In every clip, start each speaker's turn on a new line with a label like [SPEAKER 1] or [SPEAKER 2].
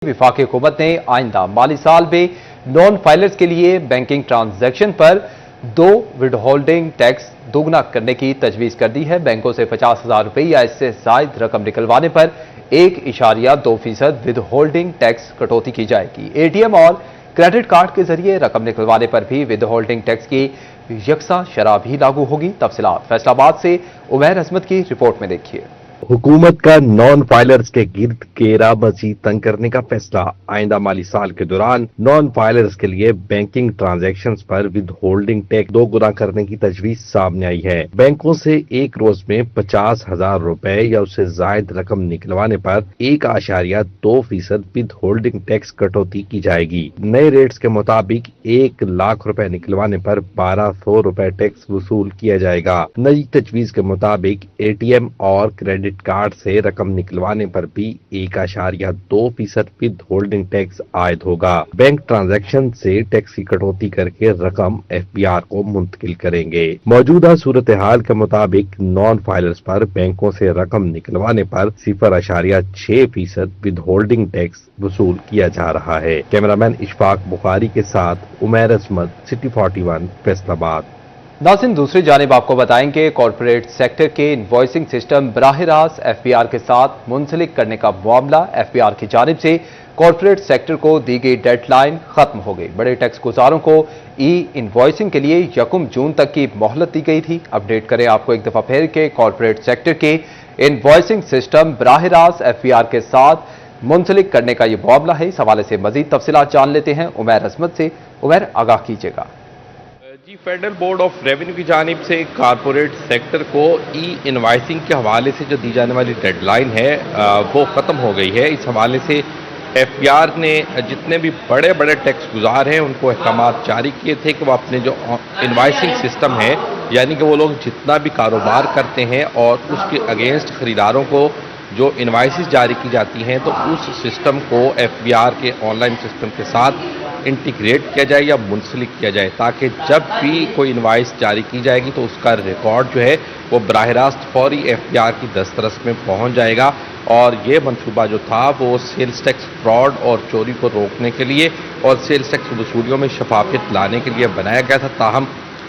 [SPEAKER 1] वफाकी हुकूमत ने आइंदा माली साल में नॉन फाइलर्स के लिए बैंकिंग ट्रांजैक्शन पर 2 विदहोल्डिंग टैक्स दोगुना करने की तजवीज़ कर दी है। बैंकों से 50,000 रुपये या इससे जायद रकम निकलवाने पर 1.2% विदहोल्डिंग टैक्स कटौती की जाएगी। एटीएम और क्रेडिट कार्ड के जरिए रकम निकलवाने पर भी विदहोल्डिंग टैक्स की यकसा शरह भी लागू होगी। तफसीलात फैसलाबाद से उमैर अजमत की रिपोर्ट में देखिए।
[SPEAKER 2] हुकूमत का नॉन फाइलर्स के गिर्द घेरा मजीद तंग करने का फैसला। आइंदा माली साल के दौरान नॉन फाइलर्स के लिए बैंकिंग ट्रांजैक्शंस पर विद होल्डिंग टैक्स 2 गुना करने की तजवीज सामने आई है। बैंकों से एक रोज में 50,000 रुपए या उससे जायद रकम निकलवाने पर 1.2% विद होल्डिंग टैक्स कटौती की जाएगी। नए रेट्स के मुताबिक 1 लाख रुपए निकलवाने पर 1200 रुपए टैक्स वसूल किया जाएगा। नई तजवीज के मुताबिक एटीएम और क्रेडिट कार्ड से रकम निकलवाने पर भी 1.2% विद होल्डिंग टैक्स आयद होगा। बैंक ट्रांजैक्शन से टैक्स की कटौती करके रकम एफबीआर को मुंतकिल करेंगे। मौजूदा सूरत हाल के मुताबिक नॉन फाइलर्स पर बैंकों से रकम निकलवाने पर 0.6% विद होल्डिंग टैक्स वसूल किया जा रहा है। कैमरामैन इशफाक बुखारी के साथ उमैर अजमत, सिटी 41, फैसलाबाद।
[SPEAKER 1] नाज़रीन, दूसरी जानिब आपको बताएंगे कॉर्पोरेट सेक्टर के इनवॉइसिंग सिस्टम बराह रास्त एफबीआर के साथ मुंसलिक करने का मामला। एफबीआर की जानिब से कॉर्पोरेट सेक्टर को दी गई डेडलाइन खत्म हो गई। बड़े टैक्स गुजारों को ई इनवॉइसिंग के लिए 1 जून तक की मोहलत दी गई थी। अपडेट करें आपको एक दफा फिर के कॉर्पोरेट सेक्टर के इनवॉइसिंग सिस्टम बराह रास्त एफबीआर के साथ मुंसलिक करने का यह मामला है। इस हवाले से मजीद तफसीलात जान लेते हैं उमैर अजमत से। उमैर, आगाह कीजिएगा।
[SPEAKER 3] जी, फेडरल बोर्ड ऑफ रेवेन्यू की जानिब से कॉर्पोरेट सेक्टर को ई इनवाइसिंग के हवाले से जो दी जाने वाली डेडलाइन है वो ख़त्म हो गई है। इस हवाले से एफबीआर ने जितने भी बड़े बड़े टैक्स गुजार हैं उनको अहकामात जारी किए थे कि वो अपने जो इनवाइसिंग सिस्टम है, यानी कि वो लोग जितना भी कारोबार करते हैं और उसके अगेंस्ट खरीदारों को जो इनवाइसिस जारी की जाती हैं तो उस सिस्टम को एफबीआर के ऑनलाइन सिस्टम के साथ इंटीग्रेट किया जाए या मुंसलिक किया जाए, ताकि जब भी कोई इनवाइस जारी की जाएगी तो उसका रिकॉर्ड जो है वो बराह रास्त फौरी एफबीआर की दस्तरस में पहुंच जाएगा। और ये मनसूबा जो था वो सेल्स टैक्स फ्रॉड और चोरी को रोकने के लिए और सेल्स टैक्स वसूलियों में शफाफियत लाने के लिए बनाया गया था। ताहम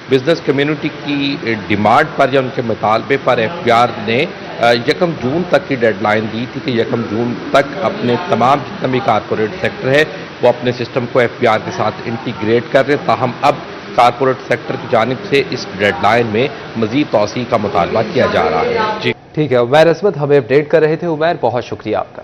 [SPEAKER 3] बिजनेस कम्युनिटी की डिमांड पर या उनके मुतालबे पर एफबीआर ने 1 जून तक की डेडलाइन दी थी कि 1 जून तक अपने तमाम जितने भी कॉर्पोरेट सेक्टर है वो अपने सिस्टम को एफबीआर के साथ इंटीग्रेट कर रहे। ताहम अब कॉर्पोरेट सेक्टर की जानिब से इस डेडलाइन में मजीद तौसी का मुतालबा किया जा रहा है। जी
[SPEAKER 1] ठीक है, उमैर अजमत हमें अपडेट कर रहे थे। उमैर, बहुत शुक्रिया आपका।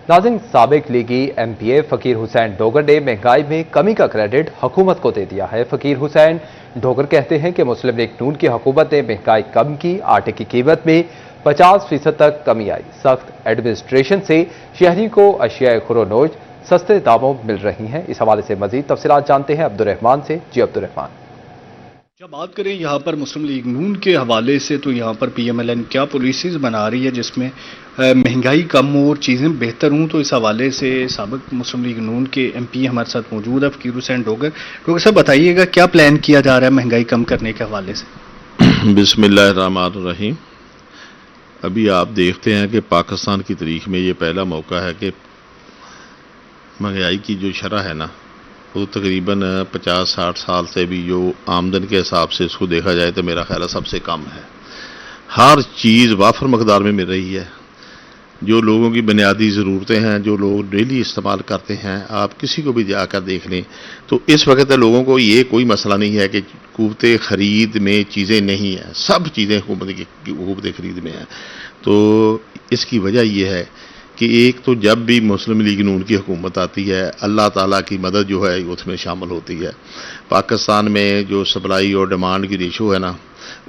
[SPEAKER 1] नाज़रीन, साबिक लीगी एमपीए फकीर हुसैन डोगर ने महंगाई में कमी का क्रेडिट हुकूमत को दे दिया है। फकीर हुसैन डोगर कहते हैं कि मुस्लिम लीग नून की हुकूमत ने महंगाई कम की, आटे की कीमत में 50% तक कमी आई। सख्त एडमिनिस्ट्रेशन से शहरी को अशिया खुरोनोश सस्ते दामों मिल रही हैं। इस हवाले से मजीद तफसीलात जानते हैं अब्दुर्रहमान से। जी अब्दुर्रहमान।
[SPEAKER 4] जब बात करें यहाँ पर मुस्लिम लीग नून के हवाले से तो यहाँ पर पीएमएलएन क्या पॉलिसीज बना रही है जिसमें महंगाई कम हो और चीज़ें बेहतर हों, तो इस हवाले से साबिक मुस्लिम लीग नून के एमपी हमारे साथ मौजूद है फकीर हुसैन डोगर। डोगर साहब, बताइएगा क्या प्लान किया जा रहा है महंगाई कम करने के हवाले से?
[SPEAKER 5] बिस्मिल्लाहिर्रहमानिर्रहीम। अभी आप देखते हैं कि पाकिस्तान की तारीख में ये पहला मौका है कि महंगाई की जो शरह है ना वो तकरीबन 50-60 साल से भी जो आमदन के हिसाब से इसको देखा जाए तो मेरा ख्याल है सबसे कम है। हर चीज़ वाफर मकदार में मिल रही है। जो लोगों की बुनियादी ज़रूरतें हैं, जो लोग डेली इस्तेमाल करते हैं, आप किसी को भी जाकर देख लें तो इस वक्त लोगों को ये कोई मसला नहीं है कि क़ुव्वत ख़रीद में चीज़ें नहीं हैं। सब चीज़ें हुकूमत की क़ुव्वत ख़रीद में हैं। तो इसकी वजह यह है कि एक तो जब भी मुस्लिम लीग नून की हुकूमत आती है अल्लाह ताला की मदद जो है उसमें शामिल होती है। पाकिस्तान में जो सप्लाई और डिमांड की रेशो है ना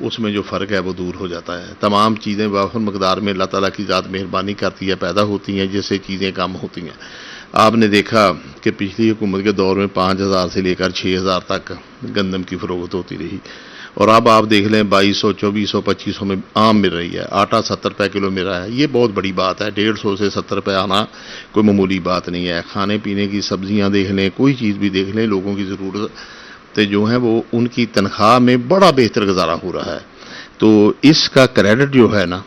[SPEAKER 5] उसमें जो फ़र्क है वो दूर हो जाता है। तमाम चीज़ें वाफर मकदार में अल्लाह ताला की ज़ात मेहरबानी करती है, पैदा होती हैं, जिससे चीज़ें कम होती हैं। आपने देखा कि पिछली हुकूमत के दौर में 5,000 से लेकर 6,000 तक गंदम की फ़रोख्त होती रही और अब आप देख लें 2200, 2400, 2500 में आम मिल रही है। आटा 70 रुपये किलो मिल रहा है। ये बहुत बड़ी बात है। 150 से 70 रुपये आना कोई मामूली बात नहीं है। खाने पीने की सब्जियां देख लें, कोई चीज़ भी देख लें, लोगों की ज़रूरतें जो हैं वो उनकी तनख्वाह में बड़ा बेहतर गुजारा हो रहा है। तो इसका क्रेडिट जो है ना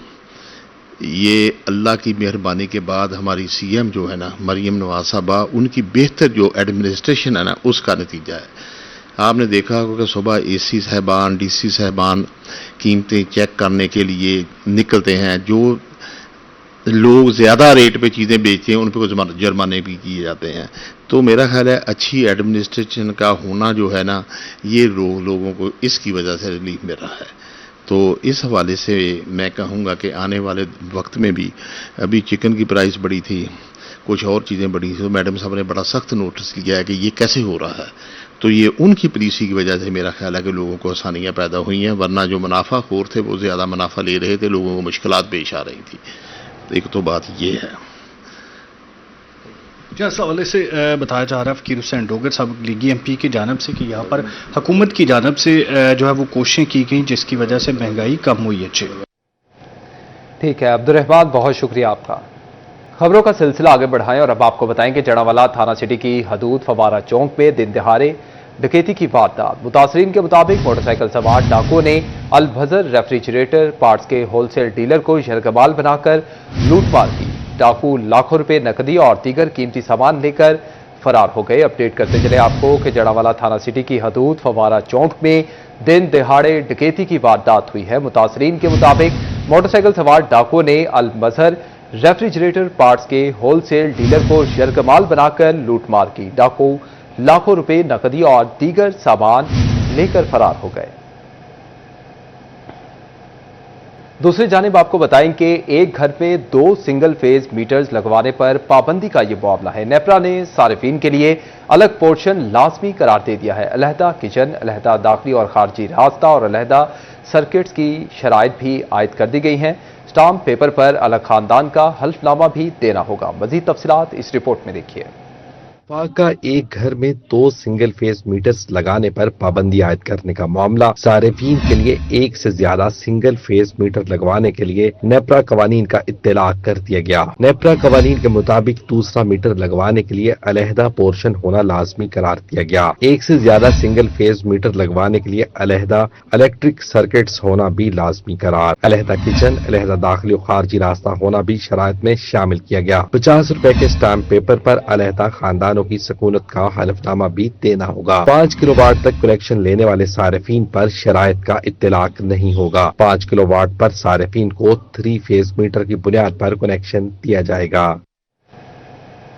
[SPEAKER 5] یہ اللہ کی مہربانی کے بعد ہماری سی ایم جو ہے نا مریم نواز صاحبہ، ان کی بہتر جو ایڈمنسٹریشن ہے نا اس کا نتیجہ ہے۔ آپ نے دیکھا ہوگا کہ صبح اے سی صاحبان، ڈی سی صاحبان قیمتیں چیک کرنے کے لیے نکلتے ہیں، جو لوگ زیادہ ریٹ پہ چیزیں بیچتے ہیں ان پہ جرمانے بھی کیے جاتے ہیں۔ تو میرا خیال ہے اچھی ایڈمنسٹریشن کا ہونا جو ہے نا یہ لوگوں کو اس کی وجہ سے ریلیف مل رہا ہے۔ تو اس حوالے سے میں کہوں گا کہ آنے والے وقت میں بھی، ابھی چکن کی پرائس بڑی تھی، کچھ اور چیزیں بڑی تھیں، تو میڈم صاحب نے بڑا سخت نوٹس لیا ہے کہ یہ کیسے ہو رہا ہے۔ تو یہ ان کی پالیسی کی وجہ سے میرا خیال ہے کہ لوگوں کو آسانیاں پیدا ہوئی ہیں، ورنہ جو منافع خور تھے وہ زیادہ منافع لے رہے تھے، لوگوں کو مشکلات پیش آ رہی تھی۔ ایک تو بات یہ ہے۔
[SPEAKER 4] اس حوالے سے بتایا جا رہا ہے فقیر حسین ڈوگر صاحب لیگی ایم پی کی جانب سے کہ یہاں پر حکومت کی جانب سے جو ہے وہ کوششیں کی گئیں جس کی وجہ سے مہنگائی کم ہوئی ہے۔
[SPEAKER 1] ٹھیک ہے عبد الرحمان، بہت شکریہ آپ کا۔ خبروں کا سلسلہ آگے بڑھائیں اور اب آپ کو بتائیں کہ جڑاوالا تھانہ سٹی کی حدود فوارہ چوک میں دن دہاڑے ڈکیتی کی واردات۔ متاثرین کے مطابق موٹر سائیکل سوار ڈاکو نے البذر ریفریجریٹر پارٹس کے ہول سیل ڈیلر کو یرغمال بنا کر لوٹ مار کی۔ ڈاکو لاکھوں روپے نقدی اور دیگر قیمتی سامان لے کر فرار ہو گئے۔ اپڈیٹ کرتے چلے آپ کو کہ جڑاوالا تھانہ سٹی کی حدود فوارہ چوک میں دن دہاڑے ڈکیتی کی واردات ہوئی ہے۔ متاثرین کے مطابق موٹر سائیکل سوار ڈاکو نے البذر ریفریجریٹر پارٹس کے ہول سیل ڈیلر کو یرغمال بنا کر لوٹ مار کی۔ ڈاکو لاکھوں روپے نقدی اور دیگر سامان لے کر فرار ہو گئے۔ دوسری جانب آپ کو بتائیں کہ ایک گھر میں 2 سنگل فیز میٹرز لگوانے پر پابندی کا یہ معاملہ ہے۔ نیپرا نے صارفین کے لیے الگ پورشن لازمی قرار دے دیا ہے۔ علیحدہ کچن، علیحدہ داخلی اور خارجی راستہ اور علیحدہ سرکٹس کی شرائط بھی عائد کر دی گئی ہیں۔ سٹامپ پیپر پر الگ خاندان کا حلف نامہ بھی دینا ہوگا۔ مزید تفصیلات اس رپورٹ میں دیکھیے۔
[SPEAKER 2] کا ایک گھر میں 2 سنگل فیز میٹرز لگانے پر پابندی عائد کرنے کا معاملہ، صارفین کے لیے ایک سے زیادہ سنگل فیز میٹر لگوانے کے لیے نیپرا قوانین کا اطلاق کر دیا گیا۔ نیپرا قوانین کے مطابق دوسرا میٹر لگوانے کے لیے علیحدہ پورشن ہونا لازمی قرار دیا گیا۔ ایک سے زیادہ سنگل فیز میٹر لگوانے کے لیے علیحدہ الیکٹرک سرکٹس ہونا بھی لازمی قرار۔ علیحدہ کچن، علیحدہ داخلی و خارجی راستہ ہونا بھی شرائط میں شامل کیا گیا۔ 50 روپے کے سٹامپ پیپر پر علیحدہ خاندان کی سکونت کا حلف نامہ بھی دینا ہوگا۔ 5 کلو واٹ تک کنیکشن لینے والے صارفین پر شرائط کا اطلاق نہیں ہوگا۔ 5 کلو واٹ پر صارفین کو 3 فیز میٹر کی بنیاد پر کنیکشن دیا جائے گا۔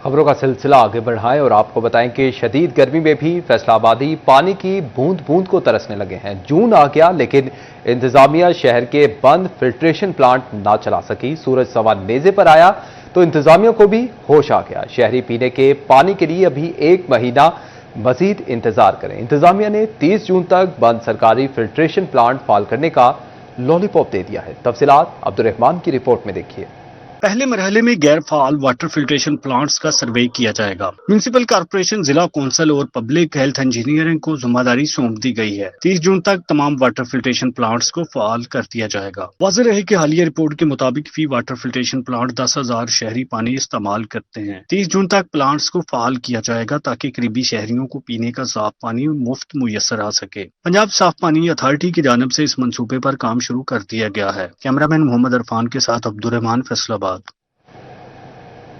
[SPEAKER 1] خبروں کا سلسلہ آگے بڑھائیں اور آپ کو بتائیں کہ شدید گرمی میں بھی فیصلہ آبادی پانی کی بوند بوند کو ترسنے لگے ہیں۔ جون آ گیا لیکن انتظامیہ شہر کے بند فلٹریشن پلانٹ نہ چلا سکی۔ سورج سوا نیزے پر آیا تو انتظامیہ کو بھی ہوش آ گیا۔ شہری پینے کے پانی کے لیے ابھی 1 مہینہ مزید انتظار کریں۔ انتظامیہ نے 30 جون تک بند سرکاری فلٹریشن پلانٹ فعال کرنے کا لولی پاپ دے دیا ہے۔ تفصیلات عبد الرحمان کی رپورٹ میں دیکھیے۔
[SPEAKER 4] پہلے مرحلے میں غیر فعال واٹر فلٹریشن پلانٹس کا سروے کیا جائے گا۔ میونسپل کارپوریشن، ضلع کونسل اور پبلک ہیلتھ انجینئرنگ کو ذمہ داری سونپ دی گئی ہے۔ 30 جون تک تمام واٹر فلٹریشن پلانٹس کو فعال کر دیا جائے گا۔ واضح رہے کہ حالیہ رپورٹ کے مطابق فی واٹر فلٹریشن پلانٹ 10,000 شہری پانی استعمال کرتے ہیں۔ 30 جون تک پلانٹس کو فعال کیا جائے گا تاکہ قریبی شہریوں کو پینے کا صاف پانی مفت میسر آ سکے۔ پنجاب صاف پانی اتھارٹی کی جانب سے اس منصوبے پر کام شروع کر دیا گیا ہے۔ کیمرہ مین محمد عرفان کے ساتھ عبد الرحمان، فیصل آباد۔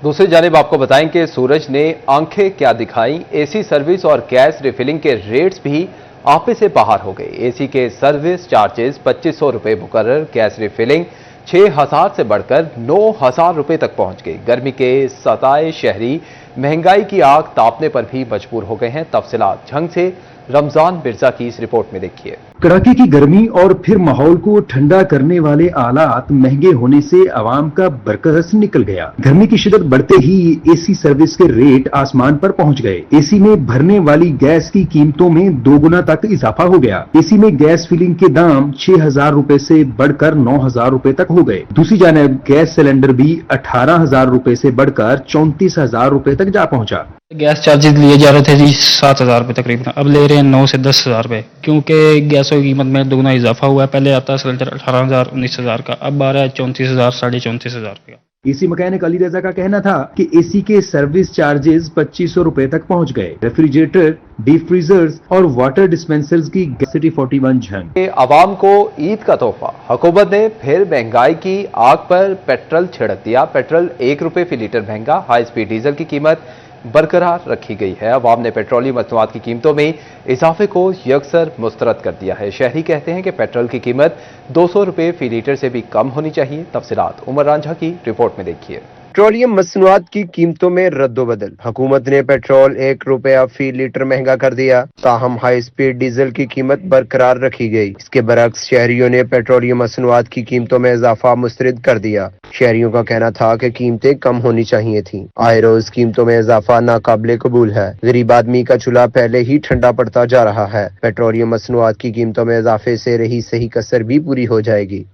[SPEAKER 1] دوسری جانب آپ کو بتائیں کہ سورج نے آنکھیں کیا دکھائیں، اے سی سروس اور گیس ریفلنگ کے ریٹس بھی آپے سے باہر ہو گئے۔ اے سی کے سروس چارجز 2500 روپے مقرر، گیس ریفلنگ 6000 سے بڑھ کر 9000 روپے تک پہنچ گئی۔ گرمی کے ستائے شہری مہنگائی کی آگ تاپنے پر بھی مجبور ہو گئے ہیں۔ تفصیلات جھنگ سے رمضان مرزا کی اس رپورٹ میں دیکھیے۔
[SPEAKER 6] کڑاکے کی گرمی اور پھر ماحول کو ٹھنڈا کرنے والے آلات مہنگے ہونے سے عوام کا برکس نکل گیا۔ گرمی کی شدت بڑھتے ہی اے سی سروس کے ریٹ آسمان پر پہنچ گئے۔ اے سی میں بھرنے والی گیس کی قیمتوں میں 2 گنا تک اضافہ ہو گیا۔ اے سی میں گیس فلنگ کے دام 6000 روپے سے بڑھ کر 9000 روپے تک ہو گئے۔ دوسری جانب گیس سلنڈر بھی 18000 روپے سے بڑھ کر 34000 روپے تک جا پہنچا۔
[SPEAKER 7] گیس چارجز لیے جا رہے تھے جی 7000 روپے تقریباً، اب لے رہے ہیں 9 سے 10,000 روپے، کیونکہ گیسوں کی قیمت میں 2 گنا اضافہ ہوا ہے۔ پہلے آتا سلنڈر 18,000 19,000 کا، اب آ رہا ہے 34,000 34,500 روپے کا۔
[SPEAKER 6] एसी मैकेनिक अली रजा का कहना था कि एसी के सर्विस चार्जेस 2500 रुपए तक पहुंच गए। रेफ्रिजरेटर, डीप फ्रीजर्स और वाटर डिस्पेंसर्स की सिटी 41 झंग।
[SPEAKER 1] आवाम को ईद का तोहफा, हुकूमत ने फिर महंगाई की आग पर पेट्रोल छिड़क दिया। पेट्रोल 1 रुपए फी लीटर महंगा, हाई स्पीड डीजल की कीमत बरकरार रखी गई है। अवाम ने पेट्रोलियम मसनूआत की कीमतों में इजाफे को यकसर मुस्तरद कर दिया है। शहरी कहते हैं कि पेट्रोल की कीमत 200 रुपए फी लीटर से भी कम होनी चाहिए। तफसीलात उमर रांझा की रिपोर्ट में देखिए।
[SPEAKER 8] पेट्रोलियम मसनूआत की कीमतों में रद्दोबदल, हुकूमत ने पेट्रोल 1 रुपया फी लीटर महंगा कर दिया, ताहम हाई स्पीड डीजल की कीमत बरकरार रखी गई। इसके बरक्स शहरियों ने पेट्रोलियम मसनूआत की कीमतों में इजाफा मुस्तरद कर दिया। शहरियों का कहना था कि कीमतें कम होनी चाहिए थी। आए रोज कीमतों में इजाफा नाकाबिले कबूल है। गरीब आदमी का चूल्हा पहले ही ठंडा पड़ता जा रहा है। पेट्रोलियम मसनूआत की कीमतों में इजाफे से रही सही कसर भी पूरी हो जाएगी।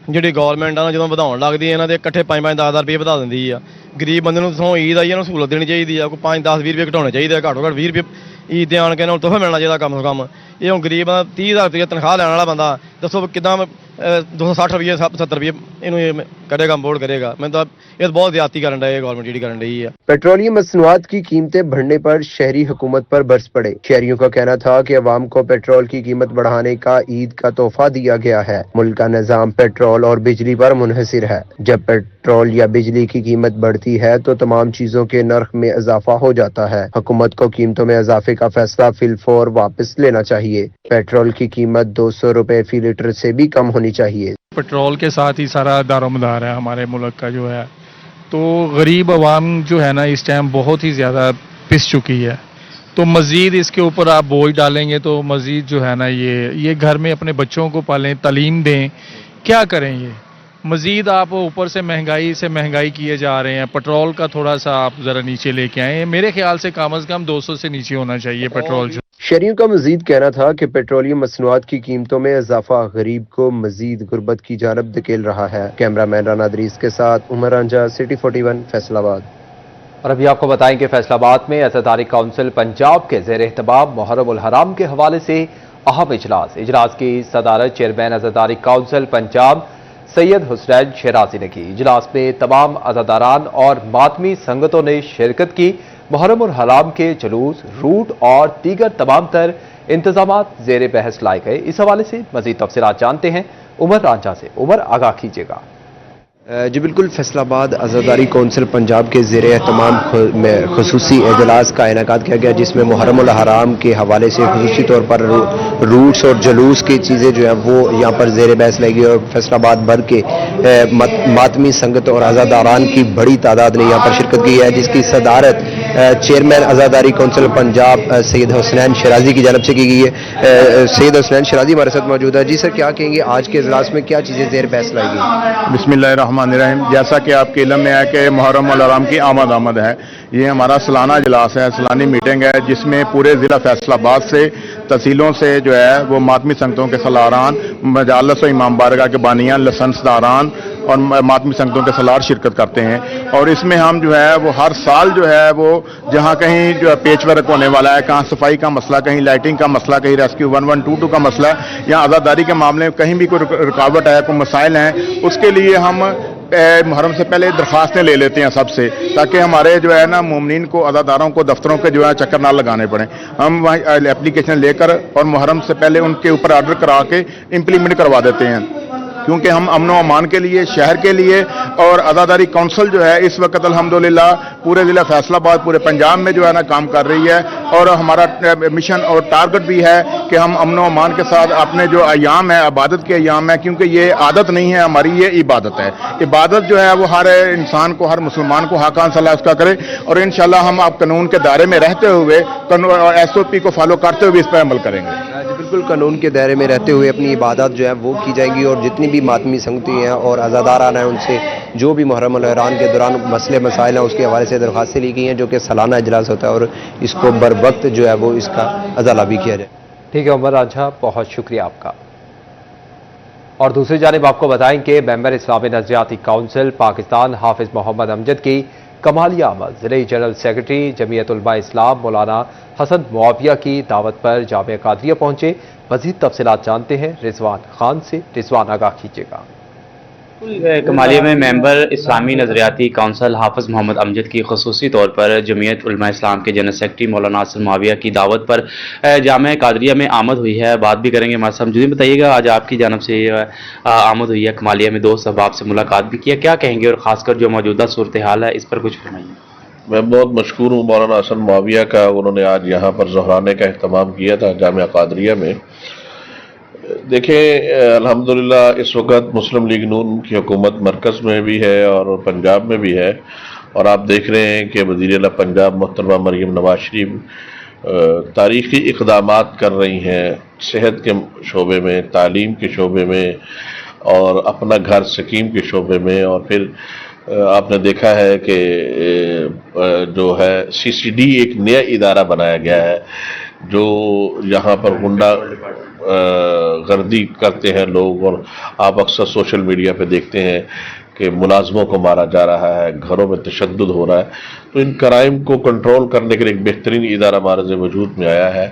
[SPEAKER 9] ਜਿਹੜੀ ਗਵਰਨਮੈਂਟ ਆ ਜਦੋਂ ਵਧਾਉਣ ਲੱਗਦੀ ਹੈ ਇਹਨਾਂ ਦੇ ਇਕੱਠੇ 5-5 10 ਰੁਪਏ ਵਧਾ ਦਿੰਦੀ ਆ। ਗਰੀਬ ਬੰਦੇ ਨੂੰ ਸੋ ਈਦ ਆਈ ਇਹਨੂੰ ਸਹੂਲਤ ਦੇਣੀ ਚਾਹੀਦੀ ਆ। ਕੋਈ 5 10 20 ਰੁਪਏ ਘਟਾਉਣੇ ਚਾਹੀਦੇ ਆ, ਘੱਟੋ ਘੱਟ 20 ਰੁਪਏ ਈਦ ਦੇ ਆਣ ਕੇ ਇਹਨਾਂ ਨੂੰ ਤੋਹਫਾ ਮਿਲਣਾ ਚਾਹੀਦਾ ਕਮ ਤੋਂ ਕਮ। ਇਹ ਹੁਣ ਗਰੀਬ ਦਾ 30,000 ਰੁਪਏ ਤਨਖਾਹ ਲੈਣ ਵਾਲਾ ਬੰਦਾ ਦੱਸੋ ਕਿੱਦਾਂ 260 ਰੁਪਏ 70 ਰੁਪਏ ਇਹਨੂੰ ਕਰੇਗਾ, ਬੋਰਡ ਕਰੇਗਾ। मैं तो ये बहुत ज्यादती करन रही है गवर्नमेंट जी करन रही है।
[SPEAKER 8] पेट्रोलियम मसनूआत की कीमतें बढ़ने पर शहरी हुकूमत पर बरस पड़े। शहरियों का कहना था कि अवाम को पेट्रोल की कीमत बढ़ाने का ईद का तोहफा दिया गया है। मुल्क का निजाम पेट्रोल और बिजली पर मुनहसिर है। जब पेट्रोल या बिजली की कीमत बढ़ती है तो तमाम चीजों के नर्ख में इजाफा हो जाता है। हुकूमत को कीमतों में इजाफे का फैसला फिलफौर वापस लेना चाहिए। पेट्रोल की कीमत 200 रुपए फी लीटर से भी कम होनी चाहिए।
[SPEAKER 10] पेट्रोल के साथ ही सारा दारोमदार है हमारे मुल्क का जो है, तो गरीब आवाम जो है ना इस टाइम बहुत ही ज़्यादा पिस चुकी है। तो मज़ीद इसके ऊपर आप बोझ डालेंगे तो मज़ीद जो है ना ये घर में अपने बच्चों को पालें, तालीम दें, क्या करें ये मज़ीद आप ऊपर से महंगाई किए जा रहे हैं। पेट्रोल का थोड़ा सा आप ज़रा नीचे लेके आए। मेरे ख्याल से कम 200 से नीचे होना चाहिए पेट्रोल जो।
[SPEAKER 8] शहरियों का मजीद कहना था कि पेट्रोलियम मसनूआत की कीमतों में इजाफा गरीब को मजीद गुर्बत की जानब धकेल रहा है। कैमरामैन राना दरीस के साथ उमर रांझा, सिटी 41 फैसलाबाद।
[SPEAKER 1] और अभी आपको बताएं कि फैसलाबाद में अज़ादारी काउंसिल पंजाब के ज़ेर एहतमाम मुहर्रम उल हराम के हवाले से अहम इजलास की सदारत चेयरमैन अज़ादारी काउंसिल पंजाब सैयद हुसैन शराजी ने की। इजलास में तमाम अज़ादारान और मातमी संगतों ने शिरकत की। मुहर्रम उल हराम के जुलूस, रूट और दीगर तमाम तर इंतजामात ज़ेर बहस लाए गए। इस हवाले से मज़ीद तफसीलात जानते हैं उमर रांझा से। उमर, आगाह कीजिएगा।
[SPEAKER 8] जी बिल्कुल, फैसलाबाद अज़ादारी कौंसिल पंजाब के ज़ेर एहतमाम में खुसूसी इजलास का इनेकाद किया गया, जिसमें मुहर्रम उल हराम के हवाले से खुसूसी तौर पर रूट्स और जुलूस की चीज़ें जो है वो यहाँ पर ज़ेर बहस लाई गई। और फैसलाबाद भर के मातमी संगत और अज़ादारान की बड़ी तादाद ने यहाँ पर शिरकत की है, जिसकी सदारत चेयरमैन अज़ादारी कौंसिल पंजाब सैयद हुसैन शराजी की जानब से की गई है। सैयद हुसैन शराजी हमारे साथ मौजूद है। जी सर, क्या कहेंगे आज के इजलास में क्या चीज़ें ज़ेर बहस लाई गई?
[SPEAKER 5] बिस्मिल्लाहिर्रहमानिर्रहीम। जैसा कि आपके इल्म में है कि मुहर्रम उल हराम की आमद है, ये हमारा सालाना इजलास है, सालानी मीटिंग है, जिसमें पूरे ज़िला फैसलाबाद से तहसीलों से जो है वो मातमी संगतों के सलारान, मजालस व इमाम बारगाह के बानियाँ, लसंसदारान और मातमी संगतों के सलार शिरकत करते हैं। और इसमें हम जो है वो हर साल जो है वो जहाँ कहीं जो है पेच वर्क होने वाला है, कहाँ सफाई का मसला, कहीं लाइटिंग का मसला, कहीं रेस्क्यू 1122 का मसला या आज़ादारी के मामले में कहीं भी कोई रुकावट है, कोई मसाइल हैं, उसके लिए हम मुहर्रम से पहले दरख्वास्तें ले लेते हैं सबसे, ताकि हमारे जो है ना मुमनीन को, अदादारों को दफ्तरों के जो है चक्कर ना लगाने पड़े। हम वहाँ एप्लीकेशन लेकर और मुहर्रम से पहले उनके ऊपर ऑर्डर करा के इम्प्लीमेंट करवा देते हैं, क्योंकि हम अमन व अमान के लिए, शहर के लिए, और अज़ादारी काउंसिल जो है इस वक्त अल्हम्दुलिल्लाह पूरे ज़िला फैसलाबाद, पूरे पंजाब में जो है ना काम कर रही है। और हमारा मिशन और टारगेट भी है कि हम अमन व अमान के साथ अपने जो अयाम है, इबादत के अयाम है, क्योंकि ये आदत नहीं है हमारी, ये इबादत है। इबादत जो है वो हर इंसान को, हर मुसलमान को हक़ान सलाह उसका करे। और इंशाल्लाह हम आप कानून के दायरे में रहते हुए, SOP को फॉलो करते हुए इस पर अमल करेंगे।
[SPEAKER 8] बिल्कुल, कानून के दायरे में रहते हुए अपनी इबादत जो है वो की जाएगी। और जितनी भी मातमी संगती हैं और अज़ादारान हैं, उनसे जो भी मुहर्रम उल हराम के दौरान मसले मसाइल हैं उसके हवाले से दरख्वास्तें ली गई हैं, जो कि सालाना इजलास होता है, और इसको बर वक्त जो है वो इसका अजाला भी किया जाए।
[SPEAKER 1] ठीक है उमर रांझा, बहुत शुक्रिया आपका। और दूसरी जानिब आपको बताएं कि मेंबर इस्लामी नज़रियाती काउंसिल पाकिस्तान हाफिज मोहम्मद अमजद की कमालिया आमद ज़िले जनरल सेक्रेटरी जमीयत उलमा इस्लाम मौलाना हसन मुआविया की दावत पर जामिया कादरिया पहुंचे। मज़ीद तफसीलात जानते हैं रिजवान खान से। रिजवान, आगाह कीजिएगा।
[SPEAKER 11] کمالیہ میں ممبر اسلامی نظریاتی کونسل حافظ محمد امجد کی خصوصی طور پر جمعیت علماء اسلام کے جنرل سیکرٹری مولانا ناصر معاویہ کی دعوت پر جامعہ قادریہ میں آمد ہوئی ہے. بات بھی کریں گے ہمارے ساتھ موجود. بتائیے گا آج آپ کی جانب سے آمد ہوئی ہے کمالیہ میں, دوست احباب سے ملاقات بھی کیا, کیا کہیں گے اور خاص کر جو موجودہ صورتحال ہے اس پر کچھ فرمائیے.
[SPEAKER 5] میں بہت مشکور ہوں مولانا حسن معاویہ کا, انہوں نے آج یہاں پر ظہرانے کا اہتمام کیا تھا جامعہ قادریہ میں. دیکھیں الحمدللہ اس وقت مسلم لیگ نون کی حکومت مرکز میں بھی ہے اور پنجاب میں بھی ہے, اور آپ دیکھ رہے ہیں کہ وزیر اعلیٰ پنجاب محترمہ مریم نواز شریف تاریخی اقدامات کر رہی ہیں صحت کے شعبے میں, تعلیم کے شعبے میں اور اپنا گھر سکیم کے شعبے میں. اور پھر آپ نے دیکھا ہے کہ جو ہے CCD ایک نیا ادارہ بنایا گیا ہے جو یہاں پر غنڈہ گردی کرتے ہیں لوگ, اور آپ اکثر سوشل میڈیا پہ دیکھتے ہیں کہ ملازموں کو مارا جا رہا ہے, گھروں میں تشدد ہو رہا ہے. تو ان کرائم کو کنٹرول کرنے کے لیے ایک بہترین ادارہ مارز وجود میں آیا ہے.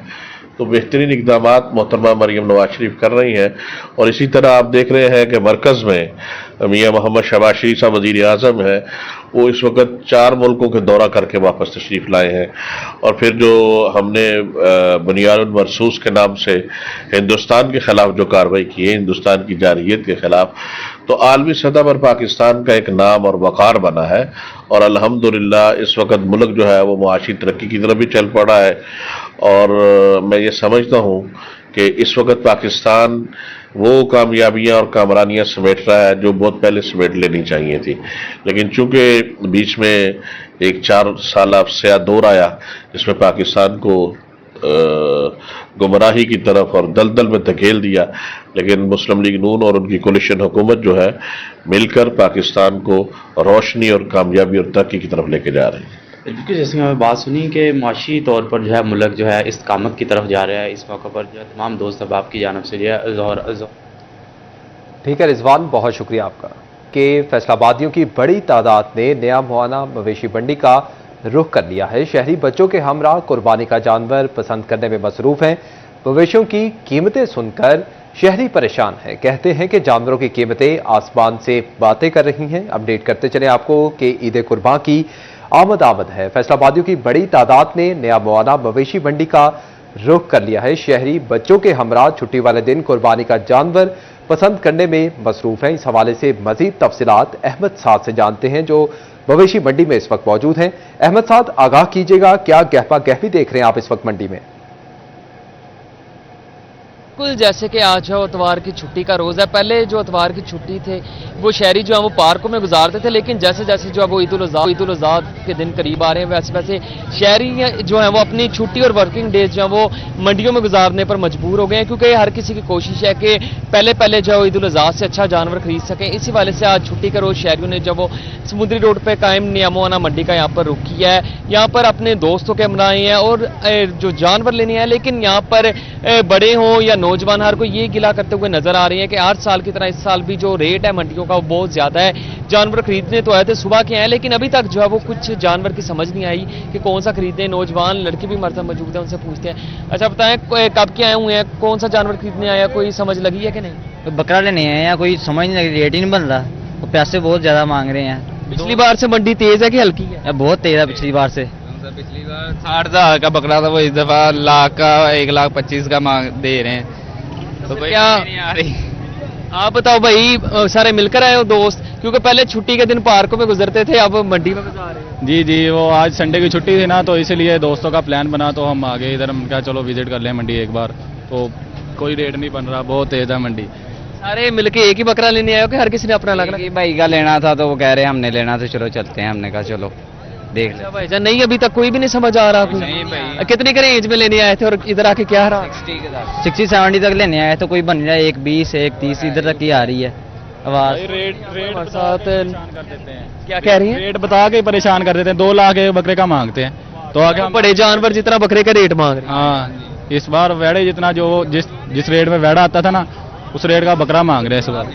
[SPEAKER 5] تو بہترین اقدامات محترمہ مریم نواز شریف کر رہی ہیں. اور اسی طرح آپ دیکھ رہے ہیں کہ مرکز میں میاں محمد شہباز شریف صاحب وزیر اعظم ہیں, وہ اس وقت 4 ملکوں کے دورہ کر کے واپس تشریف لائے ہیں. اور پھر جو ہم نے بنیاد المرصوص کے نام سے ہندوستان کے خلاف جو کارروائی کی ہے, ہندوستان کی جارحیت کے خلاف, تو عالمی سطح پر پاکستان کا ایک نام اور وقار بنا ہے. اور الحمدللہ اس وقت ملک جو ہے وہ معاشی ترقی کی طرف بھی چل پڑا ہے. اور میں یہ سمجھتا ہوں کہ اس وقت پاکستان وہ کامیابیاں اور کامرانیاں سمیٹ رہا ہے جو بہت پہلے سمیٹ لینی چاہیے تھی, لیکن چونکہ بیچ میں ایک 4 سالہ سیاہ دور آیا جس میں پاکستان کو گمراہی کی طرف اور دلدل میں دھکیل دیا, لیکن مسلم لیگ نون اور ان کی کولیشن حکومت جو ہے مل کر پاکستان کو روشنی اور کامیابی اور ترقی کی طرف لے کے جا رہی ہے.
[SPEAKER 11] بالکل جیسے کہ ہمیں بات سنی کہ معاشی طور پر جو ہے ملک جو ہے استقامت کی طرف جا رہا ہے, اس موقع پر جو ہے تمام دوست احباب کی جانب سے جو ہے
[SPEAKER 1] ٹھیک ہے رضوان, بہت شکریہ آپ کا. کہ فیصلہ آبادیوں کی بڑی تعداد نے نیا موانہ مویشی منڈی کا رخ کر لیا ہے. شہری بچوں کے ہمراہ قربانی کا جانور پسند کرنے میں مصروف ہیں. مویشیوں کی قیمتیں سن کر شہری پریشان ہیں, کہتے ہیں کہ جانوروں کی قیمتیں آسمان سے باتیں کر رہی ہیں. اپڈیٹ کرتے چلیں آپ کو کہ عید قربان کی آمد ہے. فیصلہ آبادیوں کی بڑی تعداد نے نیا موانہ مویشی منڈی کا رخ کر لیا ہے. شہری بچوں کے ہمراہ چھٹی والے دن قربانی کا جانور پسند کرنے میں مصروف ہیں. اس حوالے سے مزید تفصیلات احمد سعد سے جانتے ہیں جو مویشی منڈی میں اس وقت موجود ہیں. احمد سعد, آگاہ کیجیے گا, کیا گہپا گہپی دیکھ رہے ہیں آپ اس وقت منڈی میں؟
[SPEAKER 12] بالکل جیسے کہ آج ہے اتوار کی چھٹی کا روز ہے. پہلے جو اتوار کی چھٹی تھے وہ شہری جو ہیں وہ پارکوں میں گزارتے تھے, لیکن جیسے جیسے جو ہے وہ عید الاضحیٰ کے دن قریب آ رہے ہیں ویسے ویسے شہری جو ہیں وہ اپنی چھٹی اور ورکنگ ڈیز جو ہیں وہ منڈیوں میں گزارنے پر مجبور ہو گئے ہیں, کیونکہ ہر کسی کی کوشش ہے کہ پہلے جو ہے عید الاضحیٰ سے اچھا جانور خرید سکیں. اسی والے سے آج چھٹی کا روز شہریوں نے جب وہ سمندری روڈ پہ قائم نیا موانہ منڈی کا یہاں پر رخ کیا ہے. یہاں پر اپنے دوستوں کے ہمراہ ہیں اور جو جانور لینے ہیں, لیکن یہاں پر بڑے ہوں یا نوجوان ہر کوئی یہ گلا کرتے ہوئے نظر آ رہے ہیں کہ ہر سال کی طرح اس سال بھی جو ریٹ ہے منڈیوں کا وہ بہت زیادہ ہے. جانور خریدنے تو آئے تھے صبح کے ہیں, لیکن ابھی تک جو ہے وہ کچھ جانور کی سمجھ نہیں آئی کہ کون سا خریدیں. نوجوان لڑکے بھی مرد موجود ہیں, ان سے پوچھتے ہیں. اچھا بتائیں کب کے آئے ہوئے ہیں, کون سا جانور خریدنے آیا, کوئی سمجھ لگی ہے کہ نہیں؟
[SPEAKER 13] بکرا لینے آئے ہیں, کوئی سمجھ نہیں لگی, ریٹ ہی نہیں بن رہا, پیسے بہت زیادہ مانگ رہے ہیں.
[SPEAKER 12] پچھلی بار سے منڈی تیز ہے کہ ہلکی ہے؟
[SPEAKER 13] بہت تیز ہے پچھلی بار سے.
[SPEAKER 7] پچھلی بار 60,000 کا بکرا تھا, وہ اس دفعہ لاکھ کا 1,25,000 کا مانگ دے رہے ہیں. تو
[SPEAKER 12] کیا
[SPEAKER 7] آ رہی
[SPEAKER 12] آپ بتاؤ بھائی, سارے مل کر آئے ہو دوست, کیونکہ پہلے چھٹی کے دن پارکوں میں گزرتے تھے, اب منڈی میں گزار رہے ہیں.
[SPEAKER 7] جی وہ آج سنڈے کی چھٹی تھی نا, تو اسی لیے دوستوں کا پلان بنا تو ہم آگے ادھر. ہم کیا چلو وزٹ کر لیں منڈی ایک بار. تو کوئی ریٹ نہیں بن رہا, بہت تیز ہے منڈی.
[SPEAKER 12] سارے مل کے ایک ہی بکرا لینے آئے ہو کہ ہر کسی نے اپنا الگ الگ؟
[SPEAKER 13] بھائی کا لینا تھا تو وہ کہہ رہے ہیں ہم نے لینا تو چلو چلتے ہیں. ہم نے کہا چلو دیکھ لیں.
[SPEAKER 12] بھائی جان نہیں, ابھی تک کوئی بھی نہیں سمجھ آ رہا. کتنی کا رینج میں لینے آئے تھے اور ادھر آ کے کیا رہا؟
[SPEAKER 13] 60-70 تک لینے آئے تو کوئی بن رہا ہے 1,20 1,30 ادھر تک ہی آ رہی ہے آواز.
[SPEAKER 12] کیا کہہ رہی ہیں؟
[SPEAKER 7] ریٹ بتا کے پریشان کر دیتے ہیں. 2 لاکھ بکرے کا مانگتے ہیں, تو آگے
[SPEAKER 12] بڑے جانور جتنا بکرے کا ریٹ مانگ رہے ہیں.
[SPEAKER 7] ہاں, اس بار ویڑے جتنا جو جس ریٹ میں ویڑا آتا تھا نا, اس ریٹ کا بکرا مانگ رہے ہیں اس بار.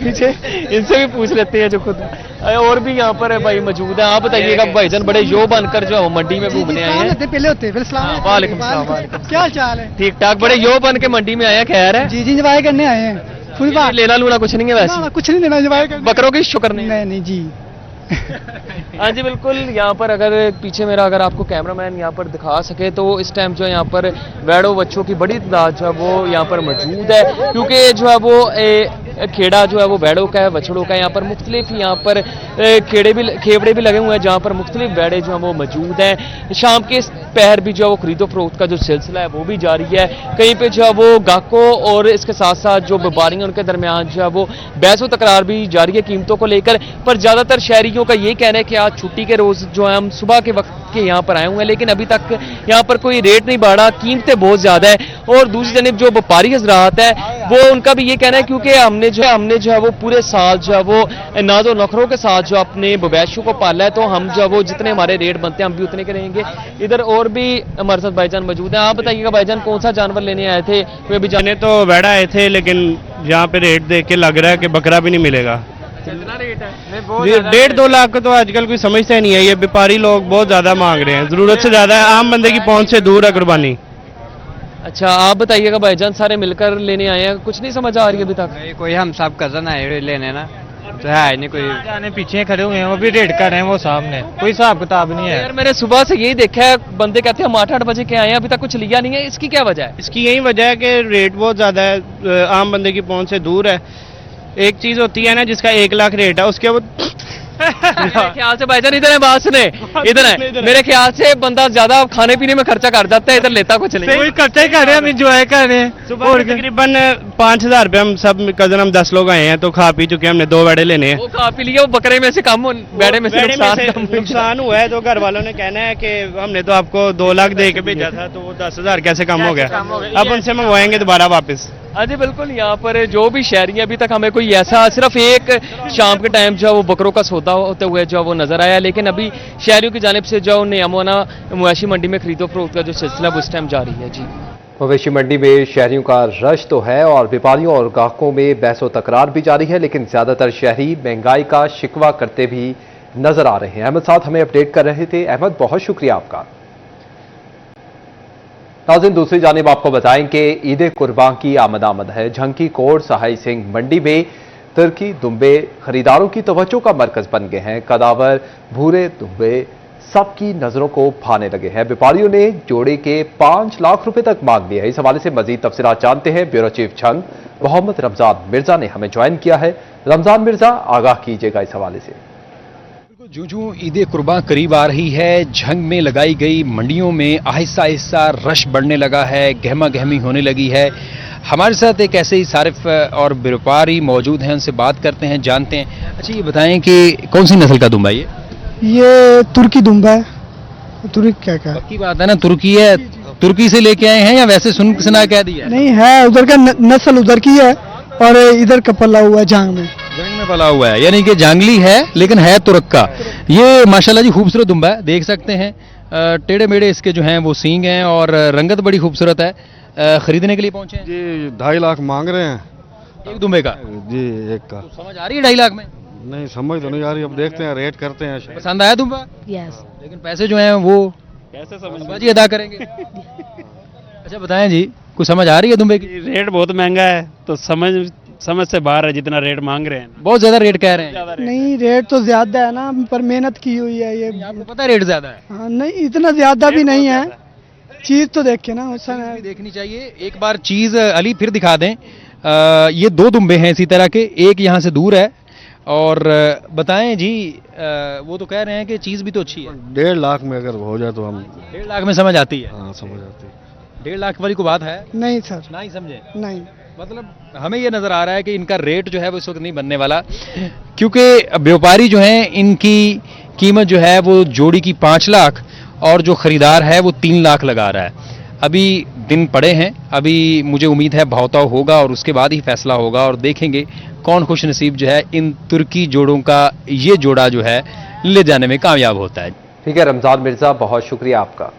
[SPEAKER 12] پیچھے ان سے بھی پوچھ لیتے ہیں جو خود اور بھی یہاں پر بھائی موجود ہیں. آپ بتائیے گا بھائی جان, بڑے یو بن کر جو منڈی میں گھومنے آئے ہیں. وعلیکم السلام.
[SPEAKER 14] کیا چال ہے؟
[SPEAKER 12] ٹھیک ٹھاک, بڑے یو بن کے منڈی میں آئے ہیں. خیر ہے
[SPEAKER 14] جی انجوائے کرنے آئے ہیں. पूरी बात
[SPEAKER 12] लेना लूना कुछ नहीं है वैसे,
[SPEAKER 14] ना, कुछ नहीं लेना,
[SPEAKER 12] बकरों की शुक्र नहीं।
[SPEAKER 14] नहीं जी।
[SPEAKER 12] हाँ जी बिल्कुल, यहाँ पर अगर पीछे मेरा अगर आपको कैमरामैन यहाँ पर दिखा सके तो इस टाइम जो है यहाँ पर वैड़ों बच्चों की बड़ी तादाद जो है वो यहाँ पर मौजूद है, क्योंकि जो है वो खेड़ा जो है वो वैड़ों का है, बछड़ों का है। यहाँ पर मुख्तलिफ यहाँ पर खेवड़े भी लगे हुए हैं जहाँ पर मुख्तलिफ वैड़े जो है वो मौजूद हैं। शाम के पहर भी जो है वो खरीदो फरोख्त का जो सिलसिला है वो भी जारी है। कहीं पे जो है वो गाहकों और इसके साथ साथ जो व्यापारी हैं उनके दरमियान जो है वो बहस व तकरार भी जारी है कीमतों को लेकर। पर ज़्यादातर शहरियों का ये कहना है कि आज छुट्टी के रोज़ जो है हम सुबह के वक्त के यहाँ पर आए हुए हैं, लेकिन अभी तक यहाँ पर कोई रेट नहीं बढ़ा, कीमतें बहुत ज़्यादा है। और दूसरी जानब जो व्यापारी हजरात है वो उनका भी ये कहना है क्योंकि हमने जो है वो पूरे साल जो है वो नाजो नखरों के साथ जो अपने मवेशियों को पाला है, तो हम जो है वो जितने हमारे रेट बनते हैं हम भी उतने के रहेंगे। इधर और भी हमारे साथ भाईजान मौजूद है। आप बताइएगा भाईजान कौन सा जानवर लेने आए थे? कोई अभी
[SPEAKER 15] जाने तो वैड़ा आए थे, लेकिन यहाँ पे रेट देख के लग रहा है कि बकरा भी नहीं मिलेगा।
[SPEAKER 12] कितना रेट है?
[SPEAKER 15] 1.5-2 लाख का तो आजकल कोई समझता ही नहीं है। ये व्यापारी लोग बहुत ज्यादा मांग रहे हैं, जरूरत से ज्यादा है, आम बंदे की पहुंच से दूर है कुर्बानी।
[SPEAKER 12] अच्छा आप बताइएगा भाईजान, सारे मिलकर लेने आए हैं, कुछ नहीं समझ आ रही अभी तक?
[SPEAKER 13] कोई हम सब कजन आए लेने ना, तो है नहीं कोई।
[SPEAKER 10] जाने पीछे खड़े हुए हैं, वो भी रेट कर रहे हैं, वो सामने कोई हिसाब किताब नहीं है।
[SPEAKER 12] यार मैंने सुबह से यही देखा है, बंदे कहते हैं हम 8-8 बजे के आए हैं, अभी तक कुछ लिया नहीं है। इसकी क्या वजह है?
[SPEAKER 15] इसकी यही वजह है कि रेट बहुत ज्यादा है, आम बंदे की पहुंच से दूर है। एक चीज होती है ना जिसका 1 लाख रेट है, उसके वो
[SPEAKER 12] मेरे ख्याल से भाईजान इधर है, बात सुने, इधर है। मेरे ख्याल से बंदा ज्यादा खाने पीने में खर्चा कर जाता है, इधर लेता कुछ नहीं।
[SPEAKER 15] कोई खर्चा ही कर रहे हैं, हम इंजॉय कर रहे हैं। सुबह तकरीबन 5,000 रुपये हम सब कजन, हम 10 लोग आए हैं, तो खा पी चुके हैं, हमने 2 वैड़े लेने हैं।
[SPEAKER 12] वो खा पी लिए, वो बकरे में से कम, वैड़े में से
[SPEAKER 15] नुकसान हुआ है। तो घर वालों ने कहना है कि हमने तो आपको 2 लाख दे के भेजा था, तो वो 10,000 कैसे कम हो गया, अब उनसे मंगवाएंगे दोबारा वापस।
[SPEAKER 12] हाँ जी बिल्कुल, यहाँ पर जो भी शहरी हैं अभी तक हमें कोई ऐसा सिर्फ एक शाम के टाइम जो है वो बकरों का सौदा होते हुए जो है वो नजर आया, लेकिन अभी शहरियों की जानिब से जो नियमोना मवेशी मंडी में खरीदो फरोख्त का जो सिलसिला वो इस टाइम जारी है। जी
[SPEAKER 1] मवेशी मंडी में शहरियों का रश तो है और व्यापारियों और ग्राहकों में बहस व तकरार भी जारी है, लेकिन ज्यादातर शहरी महंगाई का शिकवा करते भी नजर आ रहे हैं। अहमद साथ हमें अपडेट कर रहे थे। अहमद बहुत शुक्रिया आपका। नाज़रीन दूसरी जानिब आपको बताएं कि ईद कुर्बान की आमद है। झंकी कोट सहाई सिंह मंडी में तुर्की दुम्बे खरीदारों की तवज्जो का मरकज बन गए हैं। कदावर भूरे दुम्बे सबकी नजरों को भाने लगे हैं। व्यापारियों ने जोड़े के 5 लाख रुपए तक मांग लिए हैं। इस हवाले से मजीद तफसीलात जानते हैं। ब्यूरो चीफ झंग मोहम्मद रमजान मिर्जा ने हमें ज्वाइन किया है। रमजान मिर्जा आगाह कीजिएगा इस हवाले से।
[SPEAKER 16] जो ईद कुर्बान करीब आ रही है, झंग में लगाई गई मंडियों में आहिस्ता आहिस्ता रश बढ़ने लगा है, गहमा गहमी होने लगी है। हमारे साथ एक ऐसे ही सारिफ और व्यापारी मौजूद हैं, उनसे बात करते हैं, जानते हैं। अच्छा ये बताएं कि कौन सी नस्ल का दुम्बा
[SPEAKER 14] ये तुर्की दुम्बा है। तुर्की क्या
[SPEAKER 16] पक्की बात है ना, तुर्की है? तुर्की से लेके आए हैं या वैसे सुना कह दिया?
[SPEAKER 14] नहीं है, उधर का नस्ल उधर की है और इधर का पला हुआ है जंग में
[SPEAKER 16] पला हुआ है, यानी कि जांगली है लेकिन है तुर्क का। ये माशाल्लाह जी खूबसूरत दुम्बा है, देख सकते हैं। टेढ़े मेढ़े इसके जो हैं वो सींग हैं और रंगत बड़ी खूबसूरत है। खरीदने के लिए पहुंचे हैं
[SPEAKER 17] जी। 2.5 लाख मांग रहे हैं
[SPEAKER 16] एक दुम्बे का
[SPEAKER 17] जी। एक का
[SPEAKER 16] तो समझ आ रही है 2.5 लाख में?
[SPEAKER 17] नहीं समझ तो नहीं आ रही, अब देखते हैं, रेट करते हैं।
[SPEAKER 16] पसंद आया दुम्बा?
[SPEAKER 18] यस।
[SPEAKER 16] लेकिन पैसे जो हैं वो
[SPEAKER 15] कैसे
[SPEAKER 16] समझ अदा करेंगे? अच्छा बताएं जी, कुछ समझ आ रही है दुम्बे की?
[SPEAKER 15] रेट बहुत महंगा है, तो समझ से बाहर है जितना रेट मांग रहे हैं।
[SPEAKER 16] बहुत ज्यादा रेट कह रहे हैं।
[SPEAKER 14] नहीं रेट तो ज्यादा है ना, पर मेहनत की हुई है ये।
[SPEAKER 16] आपको पता है रेट ज्यादा है?
[SPEAKER 14] हाँ नहीं इतना ज्यादा भी नहीं है, चीज तो देखे ना,
[SPEAKER 16] भी देखनी चाहिए। एक बार चीज अली फिर दिखा दें। ये 2 दुम्बे हैं इसी तरह के, एक यहाँ से दूर है। और बताएं जी, वो तो कह रहे हैं कि चीज भी तो अच्छी है।
[SPEAKER 17] 1.5 लाख में अगर हो जाए तो हम
[SPEAKER 16] 1.5 लाख में समझ आती है?
[SPEAKER 17] हाँ समझ आती है।
[SPEAKER 16] 1.5 लाख वाली को बात है?
[SPEAKER 14] नहीं सर,
[SPEAKER 16] नहीं समझे।
[SPEAKER 14] नहीं
[SPEAKER 16] मतलब हमें ये नजर आ रहा है कि इनका रेट जो है वो इस वक्त नहीं बनने वाला, क्योंकि व्यापारी जो हैं इनकी कीमत जो है वो जोड़ी की 5 लाख और जो खरीदार है वो 3 लाख लगा रहा है। अभी दिन पड़े हैं, अभी मुझे उम्मीद है भावताव होगा और उसके बाद ही फैसला होगा और देखेंगे कौन खुश नसीब जो है इन तुर्की जोड़ों का ये जोड़ा जो है ले जाने में कामयाब होता है।
[SPEAKER 1] ठीक है रमजान मिर्जा, बहुत शुक्रिया आपका।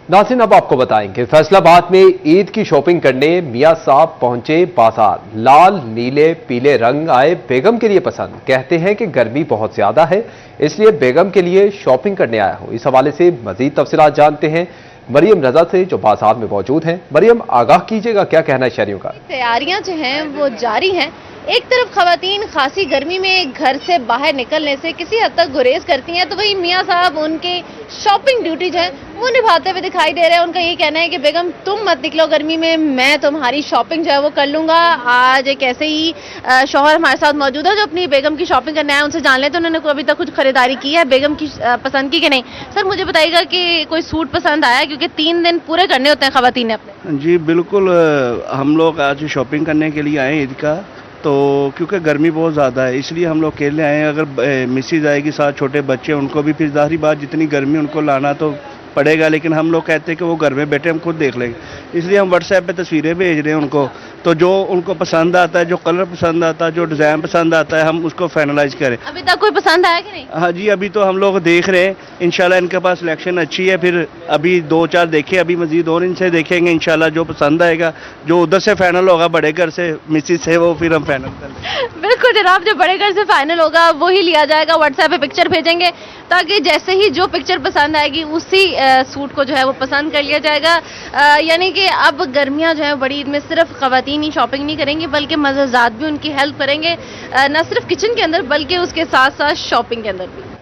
[SPEAKER 1] नाज़रीन अब आपको बताएंगे फैसलाबाद में ईद की शॉपिंग करने मियां साहब पहुंचे बाजार। लाल नीले पीले रंग आए बेगम के लिए पसंद। कहते हैं कि गर्मी बहुत ज्यादा है, इसलिए बेगम के लिए शॉपिंग करने आया हूं। इस हवाले से मजीद तफसीलात जानते हैं। मरियम रजा से जो बाजार में मौजूद हैं। मरियम, आगाह कीजिएगा, क्या कहना है शहरियों का?
[SPEAKER 18] तैयारियां जो हैं वो जारी हैं। एक तरफ खवातीन खासी गर्मी में घर से बाहर निकलने से किसी हद तक गुरेज करती हैं, तो वही मियां साहब उनकी शॉपिंग ड्यूटी जो है वो निभाते हुए दिखाई दे रहे हैं। उनका ये कहना है कि बेगम तुम मत निकलो गर्मी में, मैं तुम्हारी शॉपिंग जो है वो कर लूंगा। आज एक ऐसे ही शौहर हमारे साथ मौजूद है जो अपनी बेगम की शॉपिंग करने आए, उनसे जान लेते हैं उन्होंने अभी तक कुछ खरीदारी की है, बेगम की पसंद की कि नहीं। सर मुझे बताइएगा कि कोई सूट पसंद आया, क्योंकि 3 दिन पूरे करने होते हैं खवातीन ने अपने।
[SPEAKER 19] जी बिल्कुल, हम लोग आज शॉपिंग करने के लिए आए ईद का, तो क्योंकि गर्मी बहुत ज़्यादा है इसलिए हम लोग अकेले आए हैं। अगर मिसेज आएगी साथ, छोटे बच्चे, उनको भी फिर ज़ाहिर बात जितनी गर्मी उनको लाना तो पड़ेगा, लेकिन हम लोग कहते हैं कि वो घर में बैठे हम खुद देख लेंगे, इसलिए हम व्हाट्सएप पे तस्वीरें भेज रहे हैं उनको। तो जो उनको पसंद आता है, जो कलर पसंद आता है, जो डिज़ाइन पसंद आता है, हम उसको फाइनलाइज करें।
[SPEAKER 18] अभी तक कोई पसंद आया कि नहीं?
[SPEAKER 19] हाँ जी, अभी तो हम लोग देख रहे हैं, इंशाल्लाह इनके पास सिलेक्शन अच्छी है। फिर अभी 2-4 देखे, अभी मजीद और इनसे देखेंगे इंशाल्लाह, जो पसंद आएगा, जो उधर से फाइनल होगा बड़े घर से मिसिस से, वो फिर हम फाइनल कर लेंगे।
[SPEAKER 18] बिल्कुल जनाब, जो बड़े घर से फाइनल होगा वही लिया जाएगा। व्हाट्सएप पे पिक्चर भेजेंगे ताकि जैसे ही जो पिक्चर पसंद आएगी उसी सूट को जो है वो पसंद कर लिया जाएगा। यानी कि अब गर्मियां जो है बड़ी ईद में सिर्फ खवातीन ही शॉपिंग नहीं करेंगी बल्कि मज़ेदार भी उनकी हेल्प करेंगे, न सिर्फ किचन के अंदर बल्कि उसके साथ साथ शॉपिंग के अंदर भी।